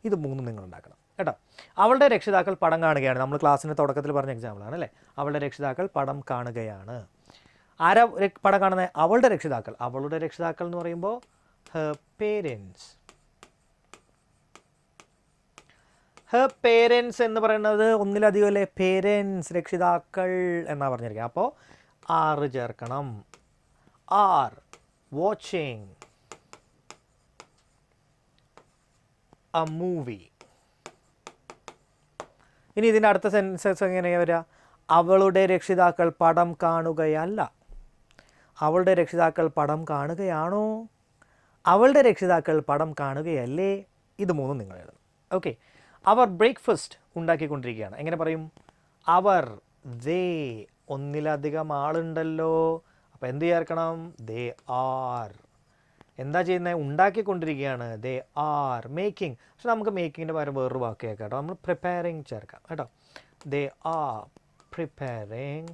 ഇത് മൂന്നും നിങ്ങൾ ഉണ്ടാക്കണം കേട്ടോ. അവളുടെ രക്ഷിതാക്കൾ പടം കാണുകയാണ്. നമ്മൾ ക്ലാസ്സിൻ്റെ തുടക്കത്തിൽ പറഞ്ഞ എക്സാമ്പിളാണ് അല്ലേ? അവളുടെ രക്ഷിതാക്കൾ പടം കാണുകയാണ്. ആരാ പടം കാണുന്നത്? അവളുടെ രക്ഷിതാക്കൾ. അവളുടെ രക്ഷിതാക്കൾ എന്ന് പറയുമ്പോൾ ഹെർ പേരൻസ്. ഹെർ പേരൻസ് എന്ന് പറയുന്നത് ഒന്നിലധികം അല്ലേ? പേരൻസ്, രക്ഷിതാക്കൾ എന്നാണ് പറഞ്ഞിരിക്കുക. അപ്പോൾ ആറ് ചേർക്കണം. Are watching A movie. ഇനി ഇതിൻ്റെ അടുത്ത സെൻറ്റൻസസ് എങ്ങനെയാണ് വരിക? അവളുടെ രക്ഷിതാക്കൾ പടം കാണുകയല്ല. അവളുടെ രക്ഷിതാക്കൾ പടം കാണുകയാണോ? അവളുടെ രക്ഷിതാക്കൾ പടം കാണുകയല്ലേ? ഇത് മൂന്നും നിങ്ങൾ എഴുതണം. ഓക്കെ, അവർ ബ്രേക്ക്ഫാസ്റ്റ് ഉണ്ടാക്കിക്കൊണ്ടിരിക്കുകയാണ്. എങ്ങനെ പറയും? അവർ, ദേ. ഒന്നിലധികം ആളുണ്ടല്ലോ, അപ്പോൾ എന്ത് ചേർക്കണം? They are. എന്താ ചെയ്യുന്നത്? ഉണ്ടാക്കിക്കൊണ്ടിരിക്കുകയാണ്. They are making. പക്ഷെ നമുക്ക് മേക്കിങ്ങിൻ്റെ പകരം വേറൊരു വാക്ക് കേൾക്കാം കേട്ടോ. നമ്മൾ പ്രിപ്പയറിങ് ചേർക്കാം കേട്ടോ. ദേ ആർ പ്രിപ്പയറിങ്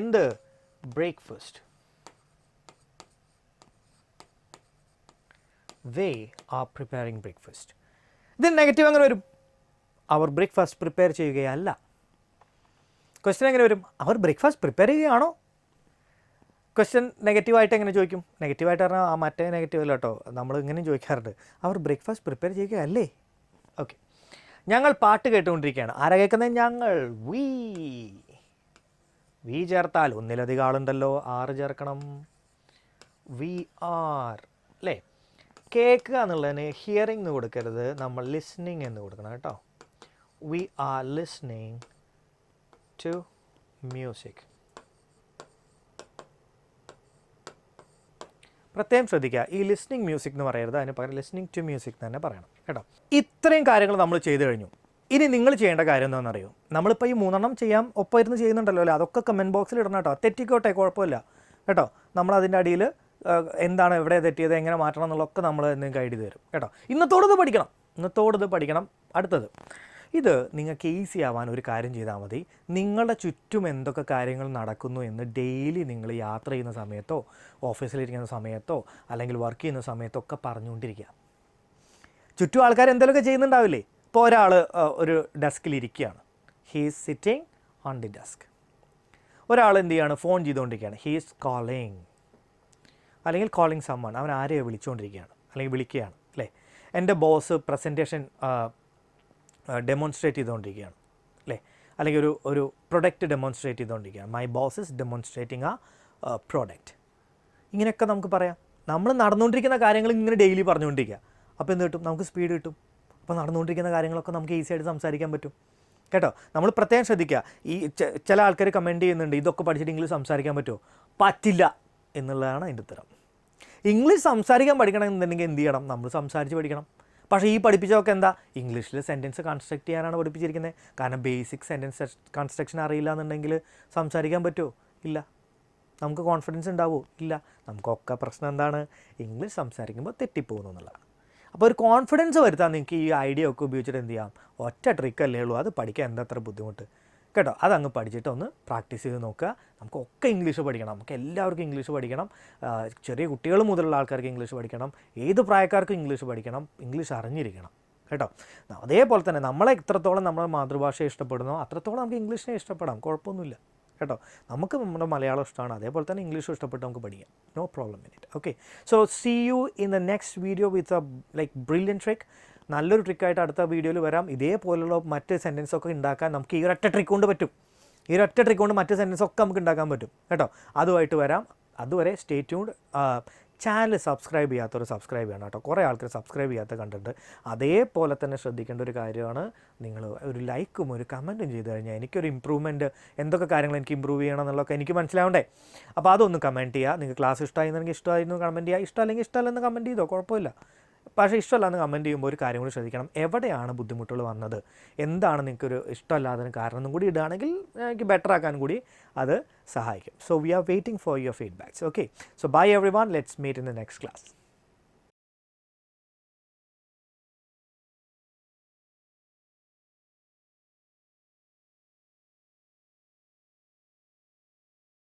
എന്ത്? Breakfast. they are preparing breakfast. ഇതിന് നെഗറ്റീവ് എങ്ങനെ വരും? അവർ ബ്രേക്ക്ഫാസ്റ്റ് പ്രിപ്പയർ ചെയ്യുകയല്ല. ക്വസ്റ്റ്യൻ എങ്ങനെ വരും? അവർ ബ്രേക്ക്ഫാസ്റ്റ് പ്രിപ്പയർ ചെയ്യുകയാണോ? ക്വസ്റ്റ്യൻ നെഗറ്റീവായിട്ട് എങ്ങനെ ചോദിക്കും? നെഗറ്റീവായിട്ട് പറഞ്ഞാൽ ആ മറ്റേ നെഗറ്റീവ് അല്ല കേട്ടോ, നമ്മൾ ഇങ്ങനെയും ചോദിക്കാറുണ്ട്, അവർ ബ്രേക്ക്ഫാസ്റ്റ് പ്രിപ്പയർ ചെയ്യുകയല്ലേ? ഓക്കെ, ഞങ്ങൾ പാട്ട് കേട്ടുകൊണ്ടിരിക്കുകയാണ്. ആരാ കേൾക്കുന്നത്? ഞങ്ങൾ. വി ചേർത്താൽ ഒന്നിലധികം ആളുണ്ടല്ലോ, 6 ചേർക്കണം. വി ആർ അല്ലേ? കേൾക്കുക എന്നുള്ളതിന് ഹിയറിംഗ് എന്ന് കൊടുക്കരുത്, നമ്മൾ ലിസ്ണിങ് എന്ന് കൊടുക്കണം കേട്ടോ. We are listening to music. പ്രത്യേകം ശ്രദ്ധിക്കുക, ഈ ലിസ്ണിങ് മ്യൂസിക് എന്ന് പറയരുത്, അതിന് പകരം ലിസ്ണിങ് ടു മ്യൂസിക് തന്നെ പറയണം കേട്ടോ. ഇത്രയും കാര്യങ്ങൾ നമ്മൾ ചെയ്തു കഴിഞ്ഞു. ഇനി നിങ്ങൾ ചെയ്യേണ്ട കാര്യം എന്താണെന്നറിയോ? നമ്മളിപ്പോൾ ഈ 3 ചെയ്യാം, ഒപ്പം ഇരുന്ന് ചെയ്യുന്നുണ്ടല്ലോ അല്ലേ, അതൊക്കെ കമൻറ്റ് ബോക്സിൽ ഇടണം കേട്ടോ. തെറ്റിക്കോട്ടെ, കുഴപ്പമില്ല കേട്ടോ. നമ്മളതിൻ്റെ അടിയിൽ എന്താണ്, എവിടെ തെറ്റിയത്, എങ്ങനെ മാറ്റണം എന്നുള്ളതൊക്കെ നമ്മൾ ഗൈഡ് ചെയ്ത് തരും കേട്ടോ. ഇന്നത്തോടത് പഠിക്കണം. അടുത്തത്, ഇത് നിങ്ങൾക്ക് ഈസി ആവാൻ ഒരു കാര്യം ചെയ്താൽ മതി. നിങ്ങളുടെ ചുറ്റും എന്തൊക്കെ കാര്യങ്ങൾ നടക്കുന്നു എന്ന് ഡെയിലി നിങ്ങൾ യാത്ര ചെയ്യുന്ന സമയത്തോ ഓഫീസിലിരിക്കുന്ന സമയത്തോ അല്ലെങ്കിൽ വർക്ക് ചെയ്യുന്ന സമയത്തോ ഒക്കെ പറഞ്ഞുകൊണ്ടിരിക്കുക. ചുറ്റും ആൾക്കാർ എന്തെങ്കിലുമൊക്കെ ചെയ്യുന്നുണ്ടാവില്ലേ? ഇപ്പോൾ ഒരാൾ ഒരു ഡെസ്കിലിരിക്കുകയാണ്, he is sitting on the desk. ഒരാൾ എന്ത് ചെയ്യാണ്? ഫോൺ ചെയ്തുകൊണ്ടിരിക്കുകയാണ്, ഹീ ഈസ് കോളിങ്. അല്ലെങ്കിൽ കോളിങ് സമ്മൺ, അവൻ ആരെയോ വിളിച്ചുകൊണ്ടിരിക്കുകയാണ് അല്ലെങ്കിൽ വിളിക്കുകയാണ് അല്ലേ. എൻ്റെ ബോസ് പ്രസൻറ്റേഷൻ ഡെമോൺസ്ട്രേറ്റ് ചെയ്തുകൊണ്ടിരിക്കുകയാണ് അല്ലേ, അല്ലെങ്കിൽ ഒരു പ്രൊഡക്റ്റ് ഡെമോൺസ്ട്രേറ്റ് ചെയ്തുകൊണ്ടിരിക്കുകയാണ്. മൈ ബോസ് ഇസ് ഡെമോൺസ്ട്രേറ്റിംഗ് ആ പ്രോഡക്റ്റ്. ഇങ്ങനെയൊക്കെ നമുക്ക് പറയാം. നമ്മൾ നടന്നുകൊണ്ടിരിക്കുന്ന കാര്യങ്ങൾ ഇങ്ങനെ ഡെയിലി പറഞ്ഞുകൊണ്ടിരിക്കുക. അപ്പോൾ എന്ത് കിട്ടും? നമുക്ക് സ്പീഡ് കിട്ടും. അപ്പോൾ നടന്നുകൊണ്ടിരിക്കുന്ന കാര്യങ്ങളൊക്കെ നമുക്ക് ഈസി ആയിട്ട് സംസാരിക്കാൻ പറ്റും കേട്ടോ. നമ്മൾ പ്രത്യേകം ശ്രദ്ധിക്കുക. ഈ ചില ആൾക്കാർ കമൻറ്റ് ചെയ്യുന്നുണ്ട്, ഇതൊക്കെ പഠിച്ചിട്ട് ഇംഗ്ലീഷ് സംസാരിക്കാൻ പറ്റുമോ? പറ്റില്ല എന്നുള്ളതാണ് അതിൻ്റെ ഉത്തരം. ഇംഗ്ലീഷ് സംസാരിക്കാൻ പഠിക്കണമെന്നുണ്ടെങ്കിൽ എന്ത് ചെയ്യണം? നമ്മൾ സംസാരിച്ച് പഠിക്കണം. പക്ഷേ ഈ പഠിപ്പിച്ചതൊക്കെ എന്താ? ഇംഗ്ലീഷിൽ സെൻറ്റൻസ് കൺസ്ട്രക്ട് ചെയ്യാനാണ് പഠിപ്പിച്ചിരിക്കുന്നത്. കാരണം ബേസിക് സെൻറ്റൻസ് കൺസ്ട്രക്ഷൻ അറിയില്ല എന്നുണ്ടെങ്കിൽ സംസാരിക്കാൻ പറ്റുമോ? ഇല്ല. നമുക്ക് കോൺഫിഡൻസ് ഉണ്ടാവുമോ? ഇല്ല. നമുക്കൊക്കെ പ്രശ്നം എന്താണ്? ഇംഗ്ലീഷ് സംസാരിക്കുമ്പോൾ തെറ്റിപ്പോകുന്നു എന്നുള്ളതാണ്. അപ്പോൾ ഒരു കോൺഫിഡൻസ് വരുത്താൻ നിങ്ങൾക്ക് ഈ ഐഡിയ ഒക്കെ ഉപയോഗിച്ചിട്ട് എന്ത് ചെയ്യാം? ഒറ്റ ട്രിക്കല്ലേ ഉള്ളൂ, അത് പഠിക്കാൻ എന്താ അത്ര ബുദ്ധിമുട്ട് കേട്ടോ. അതങ്ങ് പഠിച്ചിട്ട് ഒന്ന് പ്രാക്ടീസ് ചെയ്ത് നോക്കുക. നമുക്കൊക്കെ ഇംഗ്ലീഷ് പഠിക്കണം, നമുക്ക് എല്ലാവർക്കും ഇംഗ്ലീഷ് പഠിക്കണം. ചെറിയ കുട്ടികൾ മുതലുള്ള ആൾക്കാർക്ക് ഇംഗ്ലീഷ് പഠിക്കണം, ഏത് പ്രായക്കാർക്കും ഇംഗ്ലീഷ് പഠിക്കണം, ഇംഗ്ലീഷ് അറിഞ്ഞിരിക്കണം കേട്ടോ. അതേപോലെ തന്നെ നമ്മളെ എത്രത്തോളം നമ്മുടെ മാതൃഭാഷയെ ഇഷ്ടപ്പെടുന്നോ അത്രത്തോളം നമുക്ക് ഇംഗ്ലീഷിനെ ഇഷ്ടപ്പെടാം, കുഴപ്പമൊന്നുമില്ല കേട്ടോ. നമുക്ക് നമ്മുടെ മലയാളം ഇഷ്ടമാണ്, അതേപോലെ തന്നെ ഇംഗ്ലീഷും ഇഷ്ടപ്പെട്ട് നമുക്ക് പഠിക്കാം, no problem in it. Okay, so see you in the next video with a brilliant trick. നല്ലൊരു ട്രിക്കായിട്ട് അടുത്ത വീഡിയോയിൽ വരാം. ഇതേപോലുള്ള മറ്റ് സെൻറ്റൻസൊക്കെ ഉണ്ടാക്കാൻ നമുക്ക് ഈ ഒരൊറ്റ ട്രിക്ക് കൊണ്ട് പറ്റും. ഈ ഒരൊറ്റ ട്രിക്ക് കൊണ്ട് മറ്റ് സെൻറ്റൻസൊക്കെ നമുക്ക് ഉണ്ടാക്കാൻ പറ്റും കേട്ടോ. അതുമായിട്ട് വരാം. അതുവരെ സ്റ്റേ ട്യൂൺഡ്. ചാനൽ സബ്സ്ക്രൈബ് ചെയ്യാത്തവർ സബ്സ്ക്രൈബ് ചെയ്യണം കേട്ടോ. കുറേ ആൾക്കാർ സബ്സ്ക്രൈബ് ചെയ്യാത്ത കണ്ടിട്ട്. അതേപോലെ തന്നെ ശ്രദ്ധിക്കേണ്ട ഒരു കാര്യമാണ്, നിങ്ങൾ ഒരു ലൈക്കും ഒരു കമൻറ്റും ചെയ്ത് കഴിഞ്ഞാൽ എനിക്കൊരു ഇമ്പ്രൂവ്മെൻറ്റ്, എന്തൊക്കെ കാര്യങ്ങൾ എനിക്ക് ഇമ്പ്രൂവ് ചെയ്യണം എന്നുള്ളതൊക്കെ എനിക്ക് മനസ്സിലാവണ്ടേ. അപ്പോൾ അതൊന്ന് കമൻറ്റ് ചെയ്യുക. നിങ്ങൾക്ക് ക്ലാസ് ഇഷ്ടമായിരുന്നെങ്കിൽ ഇഷ്ടമായിരുന്നു കമൻറ്റ് ചെയ്യുക, ഇഷ്ടമല്ലെങ്കിൽ ഇഷ്ടമല്ലെന്ന് കമൻറ്റ് ചെയ്തോ, കുഴപ്പമില്ല. പക്ഷേ ഇഷ്ടമല്ലാന്ന് കമൻറ്റ് ചെയ്യുമ്പോൾ ഒരു കാര്യം കൂടി ശ്രദ്ധിക്കണം, എവിടെയാണ് ബുദ്ധിമുട്ടുകൾ വന്നത്, എന്താണ് നിങ്ങൾക്കൊരു ഇഷ്ടമല്ലാത്തതിന് കാരണം എന്നും കൂടി ഇടുകയാണെങ്കിൽ എനിക്ക് ബെറ്റർ ആക്കാൻ കൂടി അത് സഹായിക്കും. So we are waiting for your feedbacks. Okay, so bye everyone, let's meet in the next class.